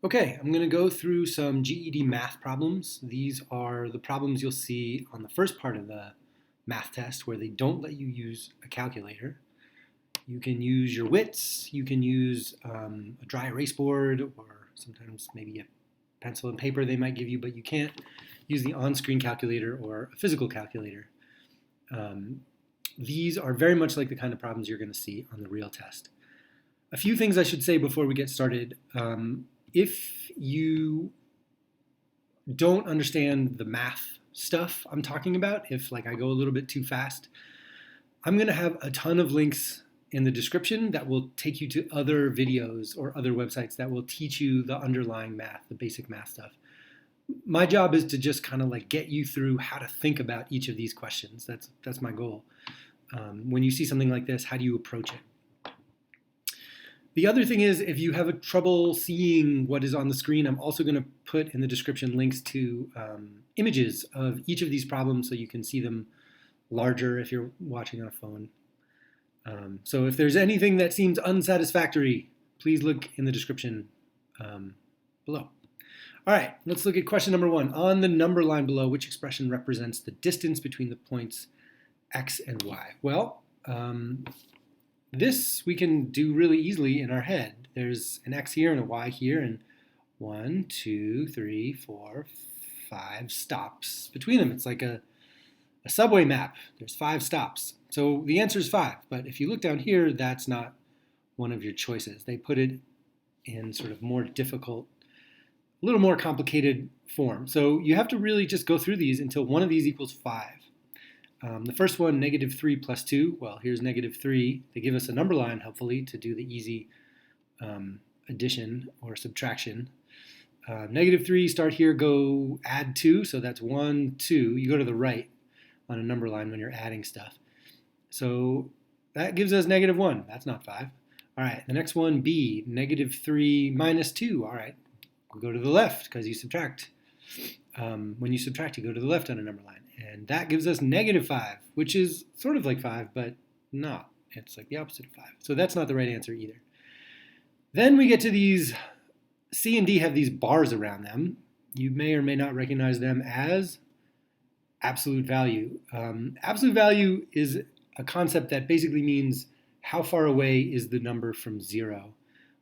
Okay, I'm going to go through some GED math problems. These are the problems you'll see on the first part of the math test where they don't let you use a calculator. You can use your wits, you can use a dry erase board, or sometimes maybe a pencil and paper they might give you, but you can't use the on-screen calculator or a physical calculator. These are very much like the kind of problems you're going to see on the real test. A few things I should say before we get started. If you don't understand the math stuff I'm talking about, if like I go a little bit too fast, I'm going to have a ton of links in the description that will take you to other videos or other websites that will teach you the underlying math, the basic math stuff. My job is to just kind of like get you through how to think about each of these questions. That's my goal. When you see something like this, how do you approach it? The other thing is, if you have a trouble seeing what is on the screen, I'm also going to put in the description links to images of each of these problems so you can see them larger if you're watching on a phone. So if there's anything that seems unsatisfactory, please look in the description below. All right, let's look at question number 1. On the number line below, which expression represents the distance between the points x and y? Well, this we can do really easily in our head. There's an x here and a y here, and 1, 2, 3, 4, 5 stops between them. It's like a subway map. There's 5 stops. So the answer is 5, but if you look down here, that's not one of your choices. They put it in sort of more difficult, a little more complicated form. So you have to really just go through these until one of these equals 5. The first one, negative 3 plus 2, well, here's negative 3. They give us a number line, hopefully, to do the easy addition or subtraction. Negative 3, start here, go add 2, so that's 1, 2. You go to the right on a number line when you're adding stuff. So that gives us negative 1. That's not 5. All right, the next one, B, negative 3 minus 2. All right, we'll go to the left because you subtract. When you subtract, you go to the left on a number line. And that gives us negative 5, which is sort of like 5, but not. It's like the opposite of 5. So that's not the right answer either. Then we get to these, C and D have these bars around them. You may or may not recognize them as absolute value. Absolute value is a concept that basically means how far away is the number from 0.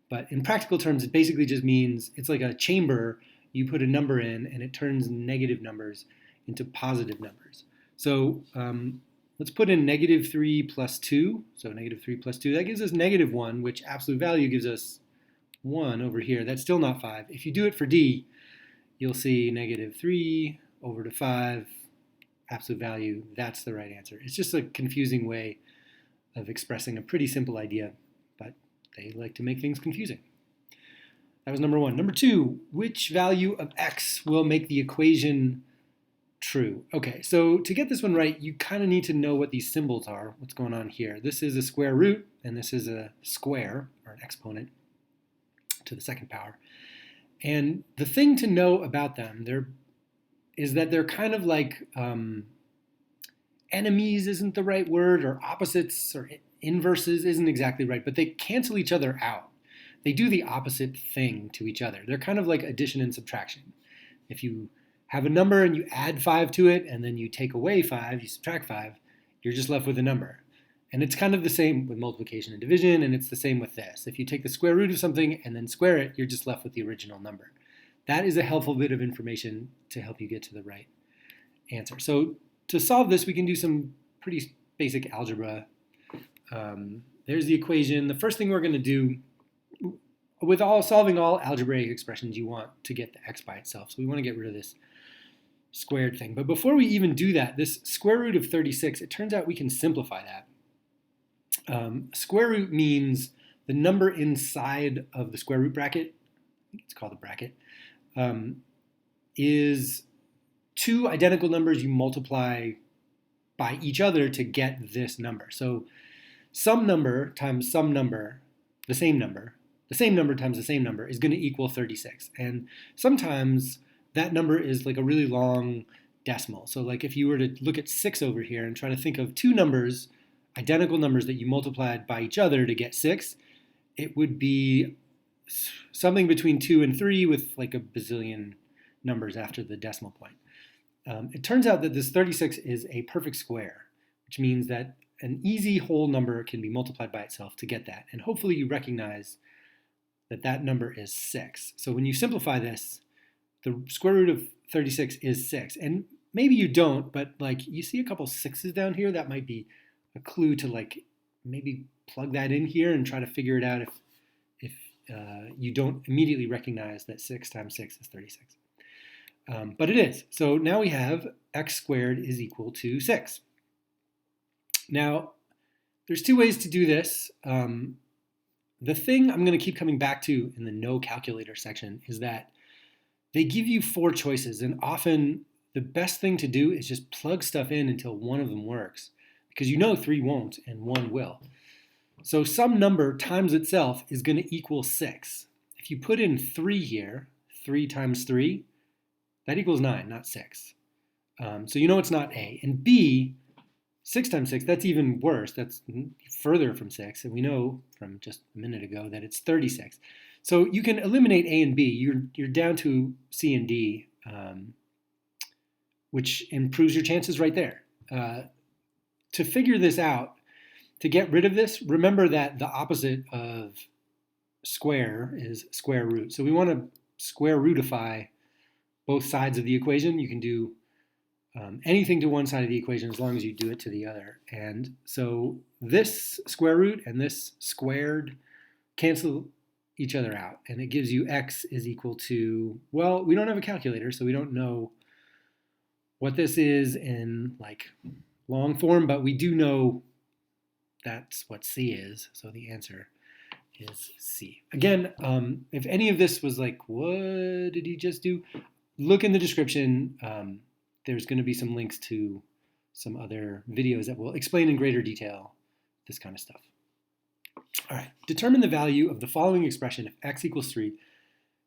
But in practical terms, it basically just means it's like a chamber. You put a number in, and it turns negative numbers into positive numbers. So let's put in negative 3 plus 2. So negative 3 plus 2, that gives us negative 1, which absolute value gives us 1 over here. That's still not 5. If you do it for D, you'll see negative 3 over to 5, absolute value. That's the right answer. It's just a confusing way of expressing a pretty simple idea, but they like to make things confusing. That was number 1. Number 2, which value of x will make the equation true? Okay, so to get this one right, you kind of need to know what these symbols are, what's going on here. This is a square root, and this is a square, or an exponent, to the second power. And the thing to know about them is that they're kind of like enemies isn't the right word, or opposites, or inverses isn't exactly right, but they cancel each other out. They do the opposite thing to each other. They're kind of like addition and subtraction. If you have a number and you add 5 to it, and then you take away 5, you subtract 5, you're just left with a number. And it's kind of the same with multiplication and division, and it's the same with this. If you take the square root of something and then square it, you're just left with the original number. That is a helpful bit of information to help you get to the right answer. So to solve this, we can do some pretty basic algebra. There's the equation. The first thing we're going to do, with solving all algebraic expressions, you want to get the x by itself. So we want to get rid of this squared thing. But before we even do that, this square root of 36, it turns out we can simplify that. Square root means the number inside of the square root bracket, I think it's called a bracket, is 2 identical numbers you multiply by each other to get this number. So some number times some number, the same number times the same number is going to equal 36. And sometimes that number is like a really long decimal. So like if you were to look at 6 over here and try to think of 2 numbers, identical numbers that you multiplied by each other to get 6, it would be something between 2 and 3 with like a bazillion numbers after the decimal point. It turns out that this 36 is a perfect square, which means that an easy whole number can be multiplied by itself to get that. And hopefully you recognize that that number is 6. So when you simplify this, the square root of 36 is 6. And maybe you don't, but like you see a couple 6's down here, that might be a clue to like maybe plug that in here and try to figure it out if you don't immediately recognize that 6 times 6 is 36. But it is. So now we have x squared is equal to 6. Now, there's two ways to do this. The thing I'm going to keep coming back to in the no calculator section is that they give you 4 choices, and often the best thing to do is just plug stuff in until one of them works, because you know 3 won't and 1 will. So some number times itself is going to equal 6. If you put in 3 here, 3 times 3, that equals 9, not 6. So you know it's not A. And B, 6 times 6, that's even worse. That's further from 6. And we know from just a minute ago that it's 36. So you can eliminate A and B. You're down to C and D, which improves your chances right there. To figure this out, to get rid of this, remember that the opposite of square is square root. So we want to square rootify both sides of the equation. You can do anything to one side of the equation as long as you do it to the other. And so this square root and this squared cancel each other out, and it gives you x is equal to, well, we don't have a calculator, so we don't know what this is in like long form, but we do know that's what C is, so the answer is C. Again, if any of this was like, what did he just do? Look in the description. There's going to be some links to some other videos that will explain in greater detail this kind of stuff. All right, determine the value of the following expression if x equals 3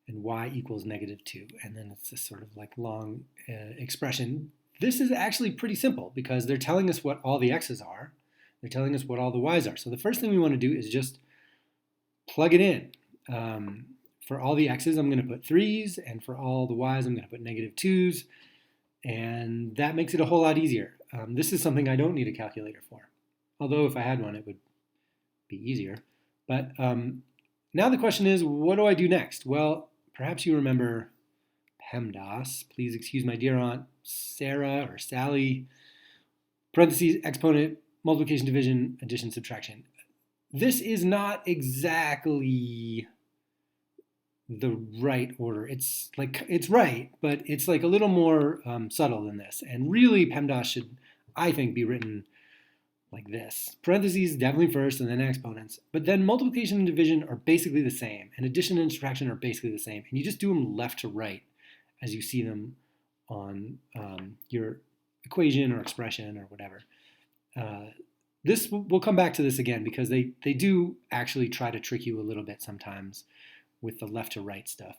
and y equals -2. And then it's this sort of like long expression. This is actually pretty simple because they're telling us what all the x's are. They're telling us what all the y's are. So the first thing we want to do is just plug it in. For all the x's, I'm going to put 3's, and for all the y's, I'm going to put -2's. And that makes it a whole lot easier. This is something I don't need a calculator for. Although if I had one, it would be easier. But now the question is, what do I do next? Well, perhaps you remember PEMDAS. Please excuse my dear Aunt Sarah or Sally. Parentheses, exponent, multiplication, division, addition, subtraction. This is not exactly the right order. It's right, but it's like a little more subtle than this. And really, PEMDAS should, I think, be written like this. Parentheses definitely first and then exponents. But then multiplication and division are basically the same, and addition and subtraction are basically the same. And you just do them left to right as you see them on your equation or expression or whatever. We'll come back to this again because they do actually try to trick you a little bit sometimes with the left to right stuff.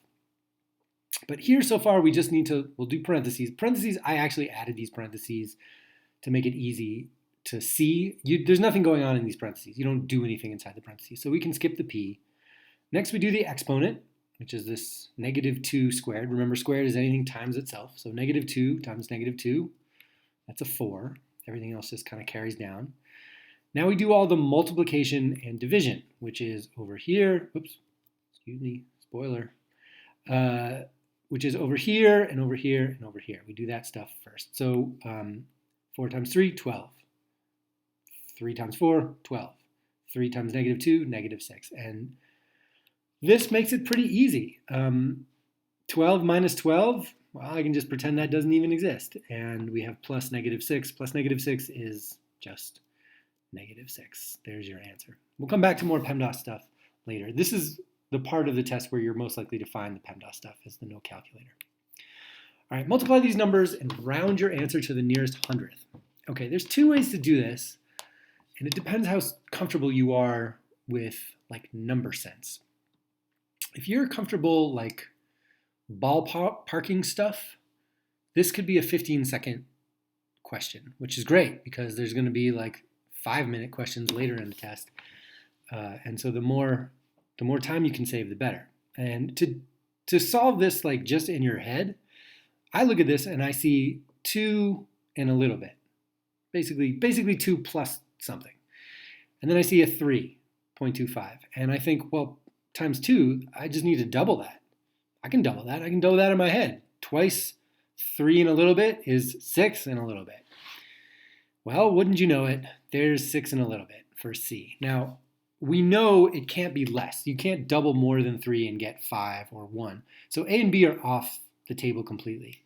But here so far we just we'll do parentheses. Parentheses, I actually added these parentheses to make it easy to see. There's nothing going on in these parentheses. You don't do anything inside the parentheses. So we can skip the P. Next we do the exponent, which is this -2 squared. Remember, squared is anything times itself. So -2 times -2, that's a 4. Everything else just kind of carries down. Now we do all the multiplication and division, which is over here. Oops, excuse me, spoiler. Which is over here and over here and over here. We do that stuff first. So 4 times 3, 12. 3 times 4, 12. 3 times -2, -6. And this makes it pretty easy. 12 minus 12, well, I can just pretend that doesn't even exist. And we have plus -6. Plus -6 is just -6. There's your answer. We'll come back to more PEMDAS stuff later. This is the part of the test where you're most likely to find the PEMDAS stuff, is the no calculator. All right, multiply these numbers and round your answer to the nearest hundredth. Okay, there's 2 ways to do this, and it depends how comfortable you are with like number sense. If you're comfortable like ballparking stuff, this could be a 15-second question, which is great because there's going to be like 5-minute questions later in the test. And so the more time you can save, the better. And to solve this like just in your head, I look at this and I see 2 and a little bit. Basically 2 plus something. And then I see a 3.25. And I think, well, times 2, I just need to double that. I can double that. I can double that in my head. Twice 3 and a little bit is 6 and a little bit. Well, wouldn't you know it, there's 6 and a little bit for C. Now, we know it can't be less. You can't double more than 3 and get 5 or 1. So A and B are off the table completely.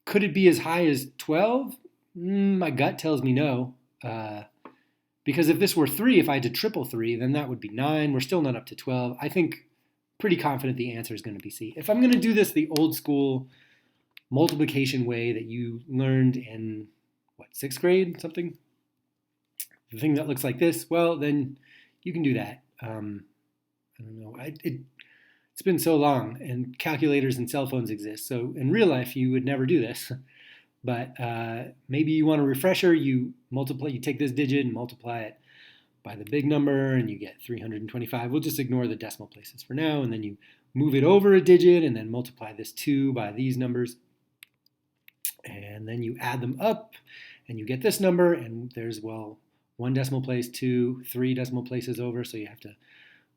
Could it be as high as 12? My gut tells me no. Because if this were 3, if I had to triple 3, then that would be 9. We're still not up to 12. I think pretty confident the answer is going to be C. If I'm going to do this the old school multiplication way that you learned in, 6th grade, something? The thing that looks like this, well, then you can do that. I don't know. It's been so long, and calculators and cell phones exist. So in real life, you would never do this. But maybe you want a refresher. You take this digit and multiply it by the big number, and you get 325. We'll just ignore the decimal places for now, and then you move it over a digit, and then multiply this 2 by these numbers. And then you add them up, and you get this number, and there's, 1 decimal place, 2, 3 decimal places over, so you have to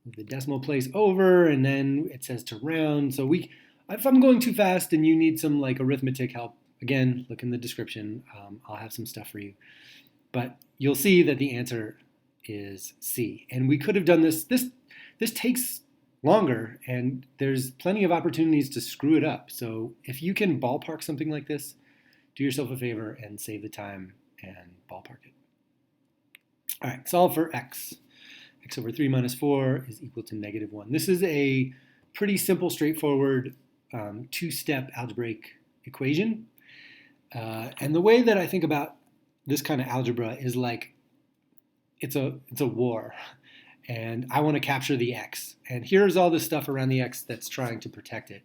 move the decimal place over, and then it says to round. So if I'm going too fast and you need some like arithmetic help, again, look in the description. I'll have some stuff for you. But you'll see that the answer is C. And we could have done this. This takes longer, and there's plenty of opportunities to screw it up. So if you can ballpark something like this, do yourself a favor and save the time and ballpark it. All right, solve for x. X over 3 minus 4 is equal to -1. This is a pretty simple, straightforward 2-step algebraic equation. And the way that I think about this kind of algebra is like it's a war, and I want to capture the x. And here's all the stuff around the x that's trying to protect it.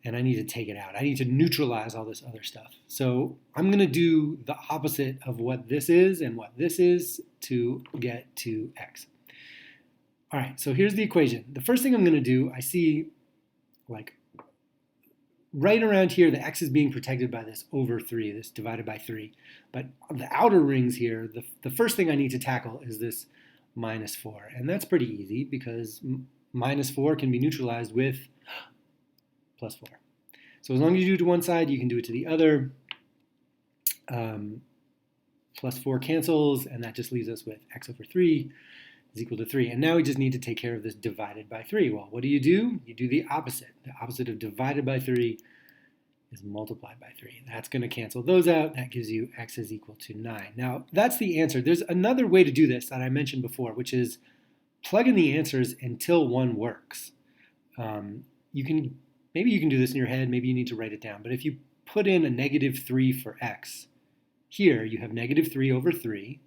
And I need to take it out. I need to neutralize all this other stuff. So I'm going to do the opposite of what this is and what this is to get to x. All right, so here's the equation. The first thing I'm going to do, I see like right around here, the x is being protected by this over 3, this divided by 3. But the outer rings here, the first thing I need to tackle is this minus 4. And that's pretty easy because minus 4 can be neutralized with plus 4. So as long as you do it to one side, you can do it to the other. Plus 4 cancels, and that just leaves us with x over 3 is equal to 3. And now we just need to take care of this divided by 3. Well, what do? You do the opposite. The opposite of divided by 3 is multiplied by 3. That's going to cancel those out. That gives you x is equal to 9. Now, that's the answer. There's another way to do this that I mentioned before, which is plug in the answers until one works. Maybe you can do this in your head. Maybe you need to write it down. But if you put in a -3 for x, here you have -3 over 3.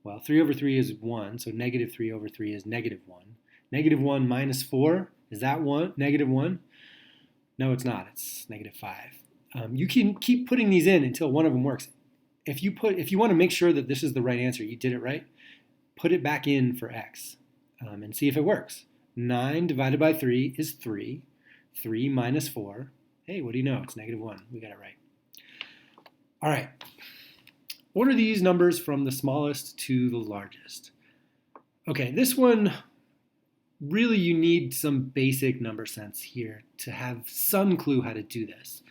Well, 3 over 3 is 1, so -3 over 3 is -1. -1 minus 4, is that -1? No, it's not. It's -5. You can keep putting these in until one of them works. If you want to make sure that this is the right answer, you did it right, put it back in for x and see if it works. 9 divided by 3 is 3. 3 minus 4. Hey, what do you know? It's -1. We got it right. All right. Order these numbers from the smallest to the largest. Okay, this one, really you need some basic number sense here to have some clue how to do this.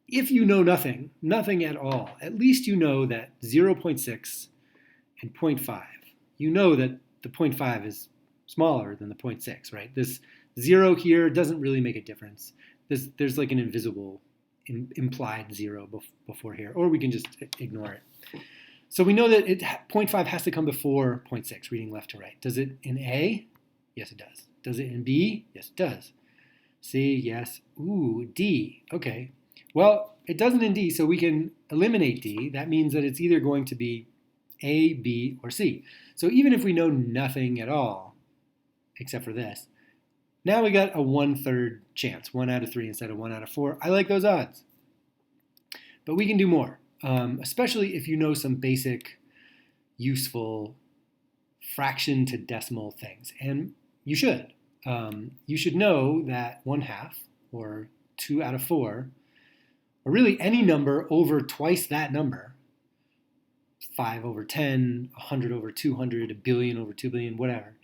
If you know nothing at all, at least you know that 0.6 and 0.5, you know that the 0.5 is smaller than the 0.6, right? This 0 here doesn't really make a difference. There's like an invisible implied 0 before here, or we can just ignore it. So we know that 0.5 has to come before 0.6, reading left to right. Does it in A? Yes, it does. Does it in B? Yes, it does. C, yes. Ooh, D. Okay. Well, it doesn't in D, so we can eliminate D. That means that it's either going to be A, B, or C. So even if we know nothing at all, except for this, now we got a 1/3 chance, 1 out of 3 instead of 1 out of 4. I like those odds. But we can do more, especially if you know some basic, useful fraction to decimal things. And you should. You should know that 1/2 or 2 out of 4, or really any number over twice that number, 5 over 10, 100 over 200, a billion over 2 billion, whatever,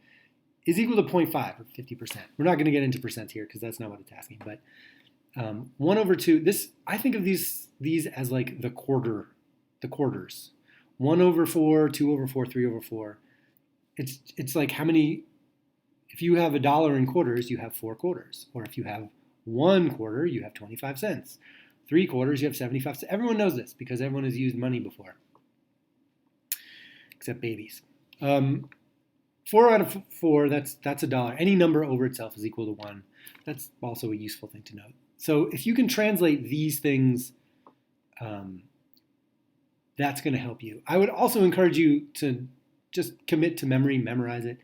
is equal to 0.5 or 50%. We're not going to get into percent here because that's not what it's asking, but 1 over 2, this, I think of these as like the quarters. 1 over 4, 2 over 4, 3 over 4. It's like how many, if you have $1 in quarters, you have 4 quarters. Or if you have 1 quarter, you have 25 cents. 3 quarters, you have 75 cents. Everyone knows this because everyone has used money before, except babies. 4 out of 4, that's $1. Any number over itself is equal to 1. That's also a useful thing to note. So if you can translate these things, that's going to help you. I would also encourage you to just commit to memory, memorize it.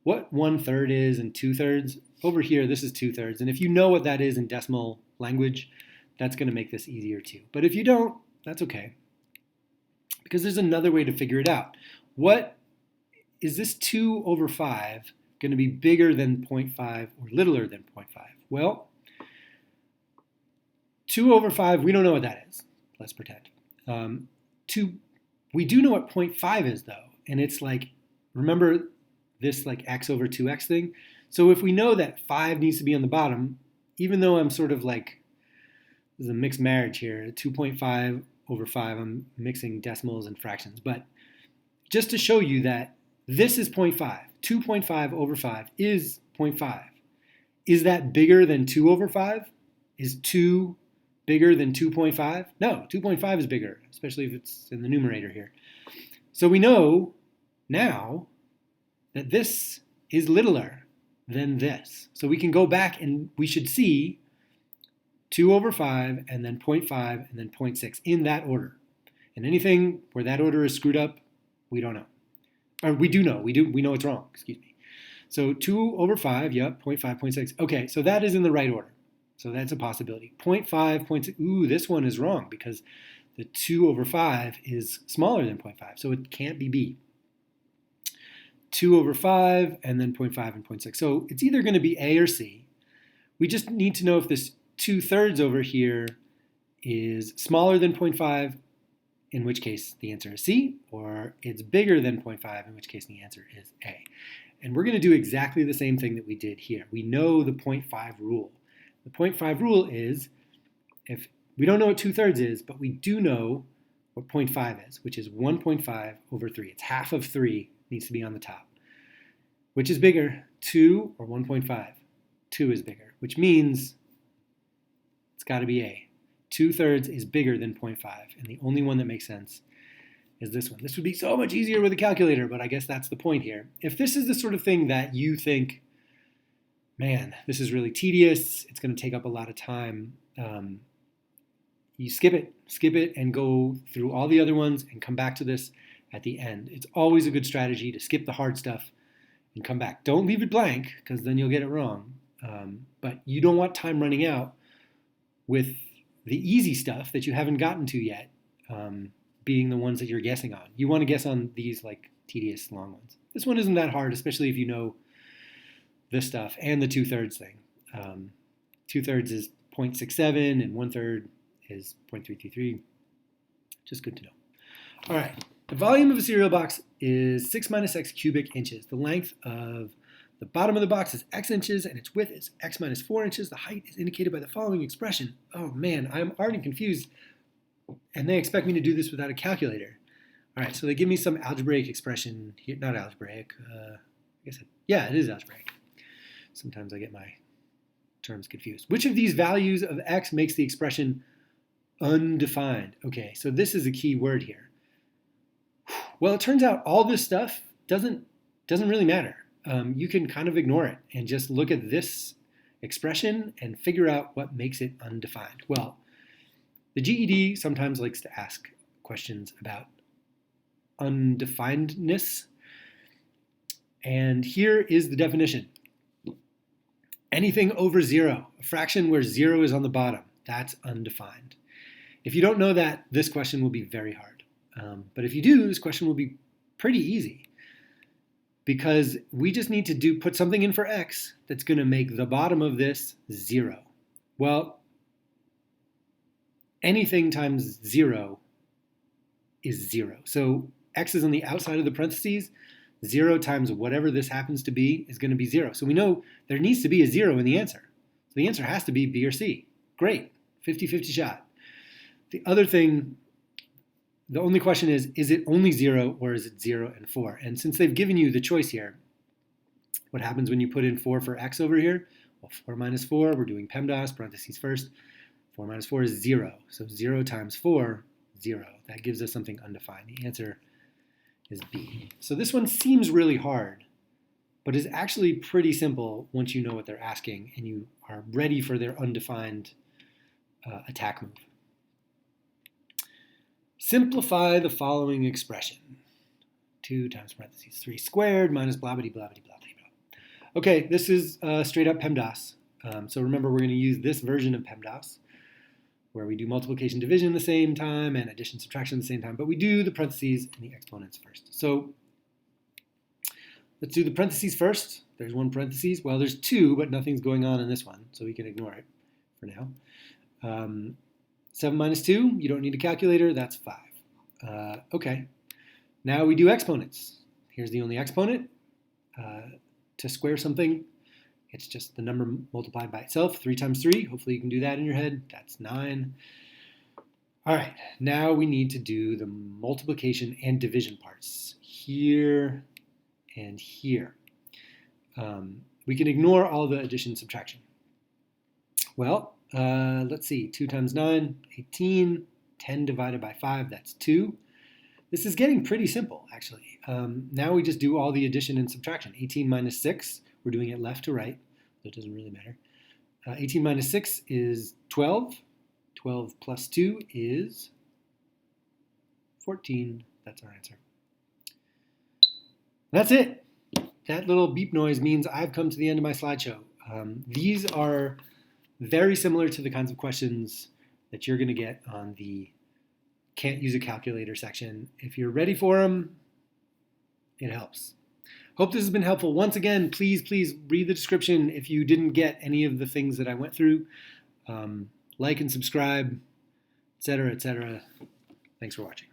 What 1/3 is and 2/3. Over here, this is 2/3. And if you know what that is in decimal language, that's going to make this easier too. But if you don't, that's okay. Because there's another way to figure it out. What is this 2 over 5 going to be bigger than 0.5 or littler than 0.5? Well, 2 over 5, we don't know what that is. Let's pretend. We do know what 0.5 is though. And it's like, remember this like x over 2x thing? So if we know that 5 needs to be on the bottom, even though I'm sort of like, there's a mixed marriage here, 2.5 over 5, I'm mixing decimals and fractions. But just to show you that this is 0.5. 2.5 over 5 is 0.5. Is that bigger than 2 over 5? Is 2 bigger than 2.5? No, 2.5 is bigger, especially if it's in the numerator here. So we know now that this is littler than this. So we can go back and we should see 2 over 5 and then 0.5 and then 0.6 in that order. And anything where that order is screwed up, we don't know. Or we do know. We know it's wrong. Excuse me. So 2 over 5, yep, 0.5, 0.6. Okay, so that is in the right order. So that's a possibility. 0.5, 0.6. Ooh, this one is wrong because the 2 over 5 is smaller than 0.5, so it can't be B. 2 over 5 and then 0.5 and 0.6. So it's either going to be A or C. We just need to know if this 2/3 over here is smaller than 0.5, in which case the answer is C, or it's bigger than 0.5, in which case the answer is A. And we're going to do exactly the same thing that we did here. We know the 0.5 rule. The 0.5 rule is, if we don't know what 2/3 is, but we do know what 0.5 is, which is 1.5 over 3. It's half of 3 needs to be on the top. Which is bigger, 2 or 1.5? 2 is bigger, which means it's got to be A. 2/3 is bigger than 0.5, and the only one that makes sense is this one. This would be so much easier with a calculator, but I guess that's the point here. If this is the sort of thing that you think, man, this is really tedious, it's going to take up a lot of time, you skip it and go through all the other ones and come back to this at the end. It's always a good strategy to skip the hard stuff and come back. Don't leave it blank because then you'll get it wrong. But you don't want time running out with the easy stuff that you haven't gotten to yet being the ones that you're guessing on. You want to guess on these like tedious long ones. This one isn't that hard, especially if you know this stuff and the 2/3 thing. 2/3 is 0.67 and 1/3 is 0.333. Just good to know. All right. The volume of a cereal box is 6 minus x cubic inches. The length of the bottom of the box is x inches and its width is x minus 4 inches. The height is indicated by the following expression. Oh man, I'm already confused. And they expect me to do this without a calculator. All right, so they give me some algebraic expression here. Not algebraic. Yeah, it is algebraic. Sometimes I get my terms confused. Which of these values of x makes the expression undefined? Okay, so this is a key word here. Well, it turns out all this stuff doesn't really matter. You can kind of ignore it and just look at this expression and figure out what makes it undefined. Well, the GED sometimes likes to ask questions about undefinedness. And here is the definition. Anything over 0, a fraction where 0 is on the bottom, that's undefined. If you don't know that, this question will be very hard. But if you do, this question will be pretty easy. because we just need to put something in for x that's going to make the bottom of this 0. Well, anything times 0 is 0. So x is on the outside of the parentheses. 0 times whatever this happens to be is going to be 0. So we know there needs to be a 0 in the answer. So the answer has to be B or C. Great, 50-50 shot. The other thing, the only question is it only 0 or is it 0 and 4? And since they've given you the choice here, what happens when you put in 4 for x over here? Well, 4 minus 4, we're doing PEMDAS, parentheses first. 4 minus 4 is 0. So 0 times 4, 0. That gives us something undefined. The answer is B. So this one seems really hard, but is actually pretty simple once you know what they're asking and you are ready for their undefined attack move. Simplify the following expression. 2 times parentheses 3 squared minus blah, blah, blah, blah, blah, blah. Okay, this is straight up PEMDAS. So remember, we're going to use this version of PEMDAS, where we do multiplication, division at the same time and addition, subtraction at the same time, but we do the parentheses and the exponents first. So let's do the parentheses first. There's one parentheses. Well, there's two, but nothing's going on in this one, so we can ignore it for now. 7 minus 2, you don't need a calculator, that's 5. Okay, now we do exponents. Here's the only exponent. To square something, it's just the number multiplied by itself. 3 times 3, hopefully you can do that in your head. That's 9. All right, now we need to do the multiplication and division parts. Here and here. We can ignore all the addition and subtraction. Well, let's see. 2 times 9, 18. 10 divided by 5, that's 2. This is getting pretty simple, actually. Now we just do all the addition and subtraction. 18 minus 6, we're doing it left to right, so it doesn't really matter. 18 minus 6 is 12. 12 plus 2 is 14. That's our answer. That's it. That little beep noise means I've come to the end of my slideshow. These are very similar to the kinds of questions that you're going to get on the can't use a calculator section. If you're ready for them, it helps. Hope this has been helpful. Once again, please read the description if you didn't get any of the things that I went through. Like and subscribe, etc., etc. Thanks for watching.